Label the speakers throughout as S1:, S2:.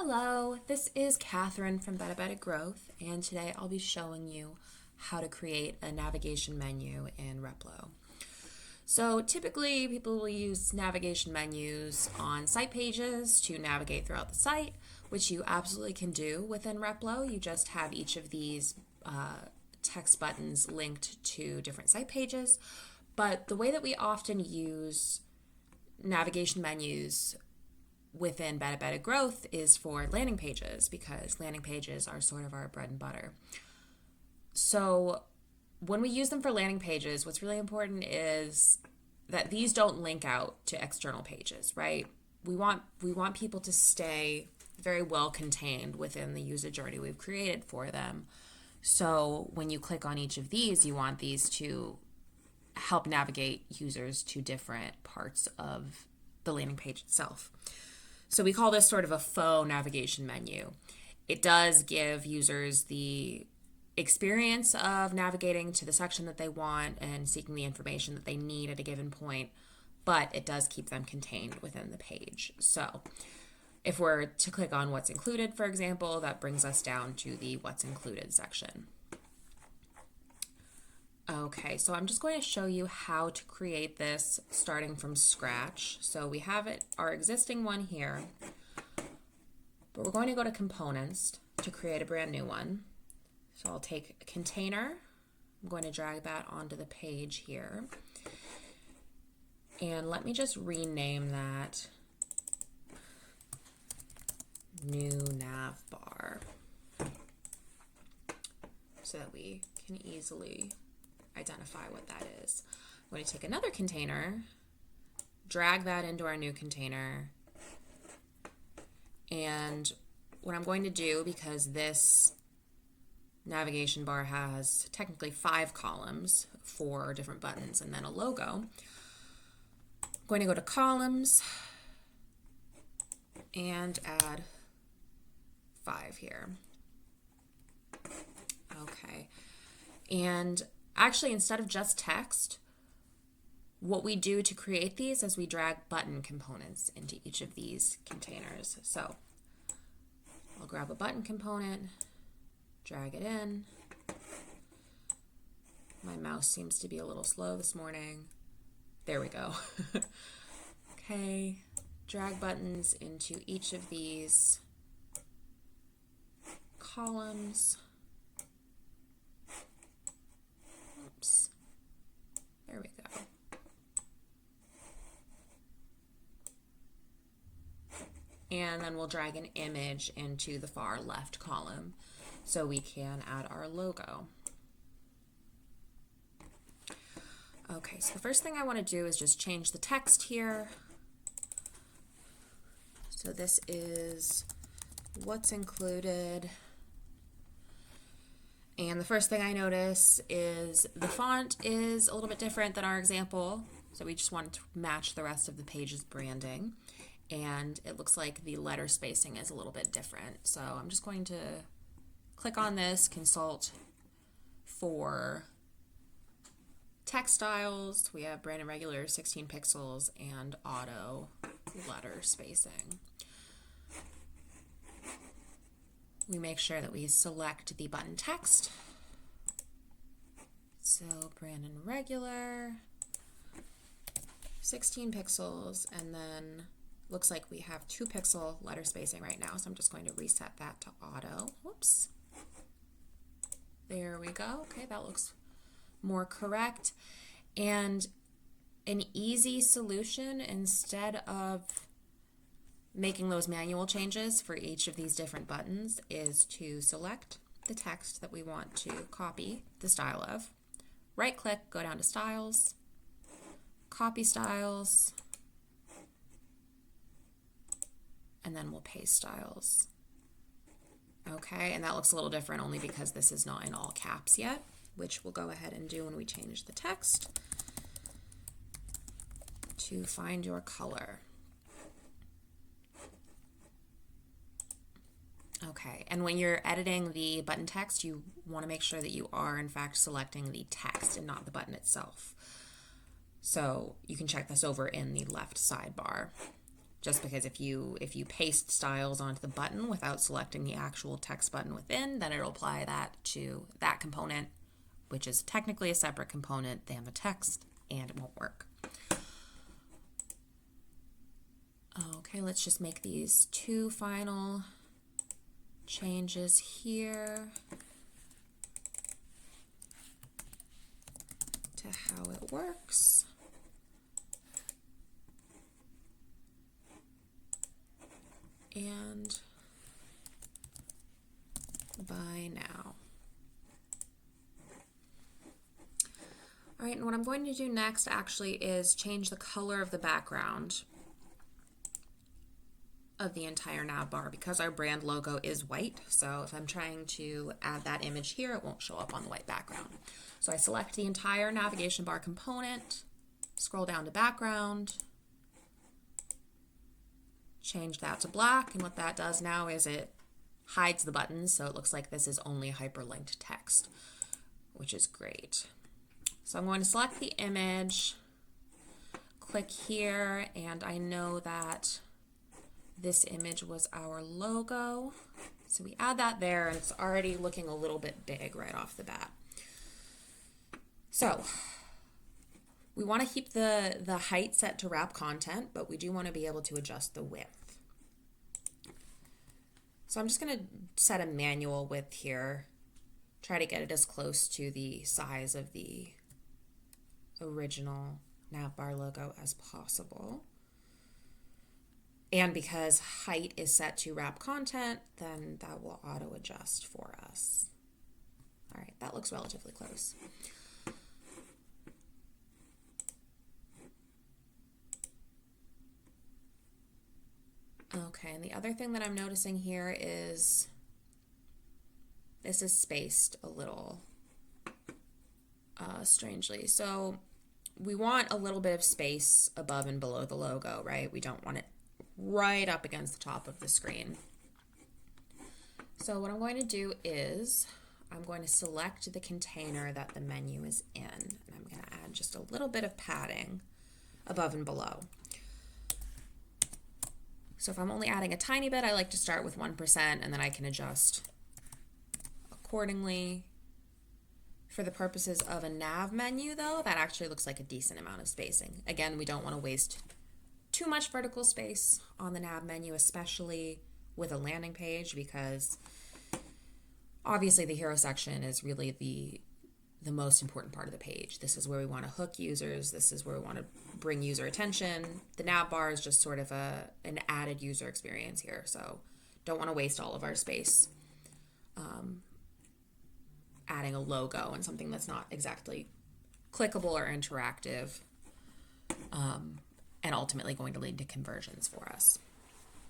S1: Hello, this is Catherine from Better Growth, and today I'll be showing you how to create a navigation menu in Replo. So typically people will use navigation menus on site pages to navigate throughout the site, which you absolutely can do within Replo. You just have each of these text buttons linked to different site pages. But the way that we often use navigation menus within Better Growth is for landing pages, because landing pages are sort of our bread and butter. So when we use them for landing pages, what's really important is that these don't link out to external pages, right? We want people to stay very well contained within the user journey we've created for them. So when you click on each of these, you want these to help navigate users to different parts of the landing page itself. So we call this sort of a faux navigation menu. It does give users the experience of navigating to the section that they want and seeking the information that they need at a given point, but it does keep them contained within the page. So if we're to click on what's included, for example, that brings us down to the what's included section. Okay, so I'm just going to show you how to create this starting from scratch. So we have our existing one here, but we're going to go to components to create a brand new one. So I'll take a container. I'm going to drag that onto the page here. And let me just rename that new nav bar so that we can easily identify what that is. I'm going to take another container, drag that into our new container, and what I'm going to do, because this navigation bar has technically 5 columns, 4 different buttons, and then a logo, I'm going to go to columns and add 5 here. Okay, and actually, instead of just text, what we do to create these is we drag button components into each of these containers. So I'll grab a button component, drag it in. My mouse seems to be a little slow this morning. There we go. Okay, drag buttons into each of these columns. Oops. There we go. And then we'll drag an image into the far left column so we can add our logo. Okay, so the first thing I want to do is just change the text here. So this is what's included. And the first thing I notice is the font is a little bit different than our example. So we just want to match the rest of the page's branding. And it looks like the letter spacing is a little bit different. So I'm just going to click on this, consult for text styles. We have brand and regular 16 pixels and auto letter spacing. We make sure that we select the button text. So brand and regular, 16 pixels, and then looks like we have 2 pixel letter spacing right now. So I'm just going to reset that to auto. Whoops. There we go. Okay, that looks more correct. And an easy solution, instead of making those manual changes for each of these different buttons, is to select the text that we want to copy the style of. Right click, go down to styles, copy styles, and then we'll paste styles. Okay, and that looks a little different only because this is not in all caps yet, which we'll go ahead and do when we change the text to find your color. Okay, and when you're editing the button text, you want to make sure that you are in fact selecting the text and not the button itself. So you can check this over in the left sidebar. just because if you paste styles onto the button without selecting the actual text button within, then it'll apply that to that component, which is technically a separate component than the text, and it won't work. Okay, let's just make these 2 final changes here to how it works. And by now. All right, and what I'm going to do next actually is change the color of the background of the entire nav bar, because our brand logo is white. So if I'm trying to add that image here, it won't show up on the white background. So I select the entire navigation bar component, scroll down to background, change that to black, and what that does now is it hides the buttons, so it looks like this is only hyperlinked text, which is great. So I'm going to select the image, click here, and I know that this image was our logo, so we add that there, and it's already looking a little bit big right off the bat. So we want to keep the height set to wrap content, but we do want to be able to adjust the width. So I'm just going to set a manual width here, try to get it as close to the size of the original navbar logo as possible. And because height is set to wrap content, then that will auto adjust for us. All right, that looks relatively close. Okay, and the other thing that I'm noticing here is this is spaced a little strangely. So we want a little bit of space above and below the logo, right? We don't want it right up against the top of the screen. So what I'm going to do is I'm going to select the container that the menu is in, and I'm going to add just a little bit of padding above and below. So if I'm only adding a tiny bit, I like to start with 1%, and then I can adjust accordingly. For the purposes of a nav menu, though, that actually looks like a decent amount of spacing. Again, we don't want to waste too much vertical space on the nav menu, especially with a landing page, because obviously the hero section is really the most important part of the page. This is where we want to hook users. This is where we want to bring user attention. The nav bar is just sort of an added user experience here, so don't want to waste all of our space adding a logo and something that's not exactly clickable or interactive, and ultimately going to lead to conversions for us.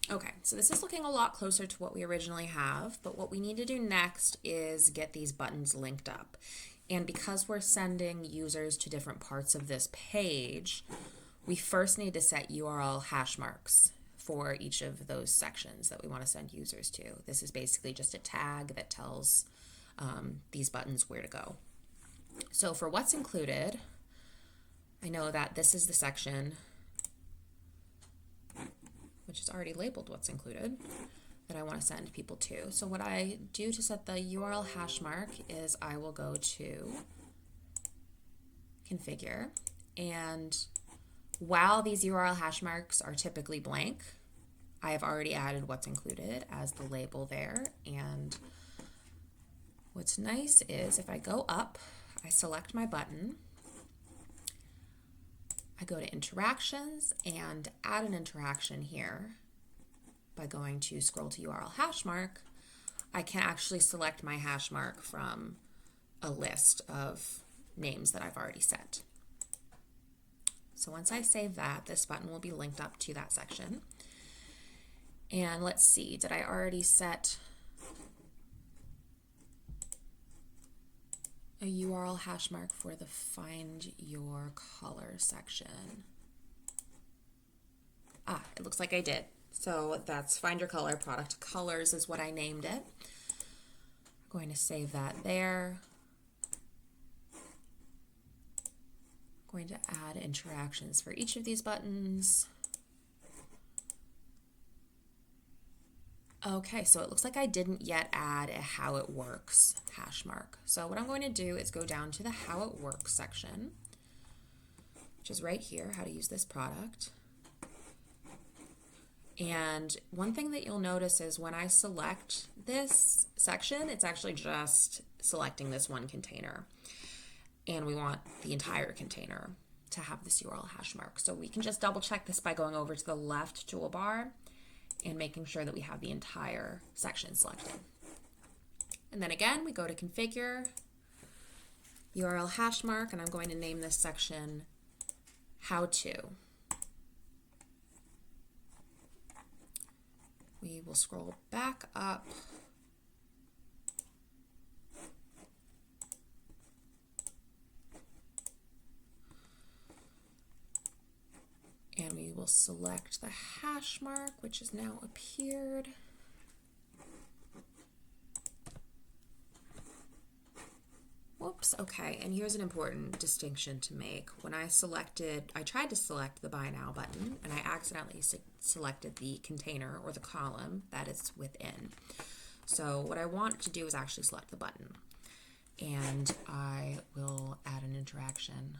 S1: Okay, so this is looking a lot closer to what we originally have, but what we need to do next is get these buttons linked up. And because we're sending users to different parts of this page, we first need to set URL hash marks for each of those sections that we want to send users to. This is basically just a tag that tells these buttons where to go. So for what's included, I know that this is the section which is already labeled what's included that I want to send people to. So what I do to set the URL hash mark is I will go to configure, and while these URL hash marks are typically blank, I have already added what's included as the label there. And what's nice is if I go up, I select my button, I go to interactions and add an interaction here. By going to scroll to URL hash mark, I can actually select my hash mark from a list of names that I've already set. So once I save that, this button will be linked up to that section. And let's see, did I already set a URL hash mark for the find your color section? Ah, it looks like I did. So that's find your color, product colors is what I named it. I'm going to save that there. I'm going to add interactions for each of these buttons. Okay, so it looks like I didn't yet add a how it works hash mark. So what I'm going to do is go down to the how it works section, which is right here, how to use this product. And one thing that you'll notice is when I select this section, it's actually just selecting this one container. And we want the entire container to have this URL hash mark. So we can just double check this by going over to the left toolbar and making sure that we have the entire section selected. And then again, we go to configure, URL hash mark, and I'm going to name this section how to. We will scroll back up and we will select the hash mark, which has now appeared. Whoops, okay, and here's an important distinction to make. When I tried to select the Buy Now button, and I accidentally selected the container or the column that it's within. So what I want to do is actually select the button. And I will add an interaction.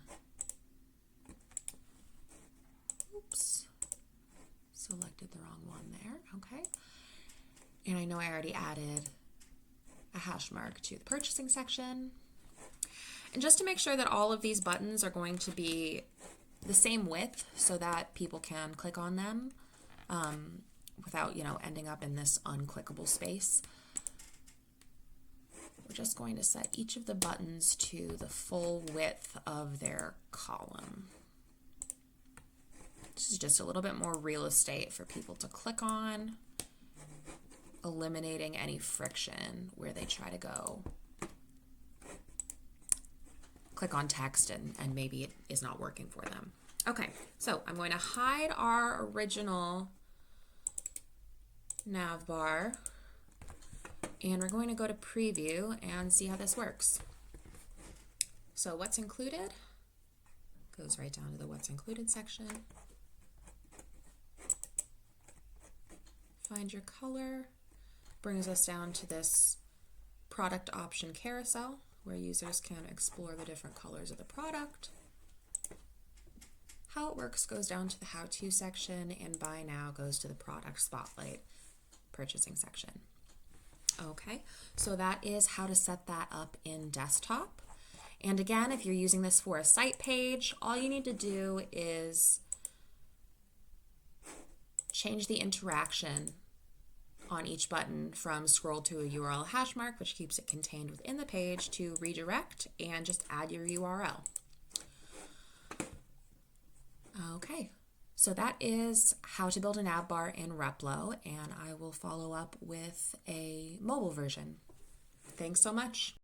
S1: Oops, selected the wrong one there, okay. And I know I already added a hash mark to the purchasing section. And just to make sure that all of these buttons are going to be the same width so that people can click on them without, ending up in this unclickable space, we're just going to set each of the buttons to the full width of their column. This is just a little bit more real estate for people to click on, eliminating any friction where they try to go click on text and maybe it is not working for them. Okay, so I'm going to hide our original nav bar and we're going to go to preview and see how this works. So what's included goes right down to the what's included section. Find your color, brings us down to this product option carousel where users can explore the different colors of the product. How it works goes down to the how-to section, and Buy Now goes to the product spotlight purchasing section. Okay, so that is how to set that up in desktop. And again, if you're using this for a site page, all you need to do is change the interaction on each button from scroll to a URL hash mark, which keeps it contained within the page, to redirect and just add your URL. Okay, so that is how to build a nav bar in Replo, and I will follow up with a mobile version. Thanks so much.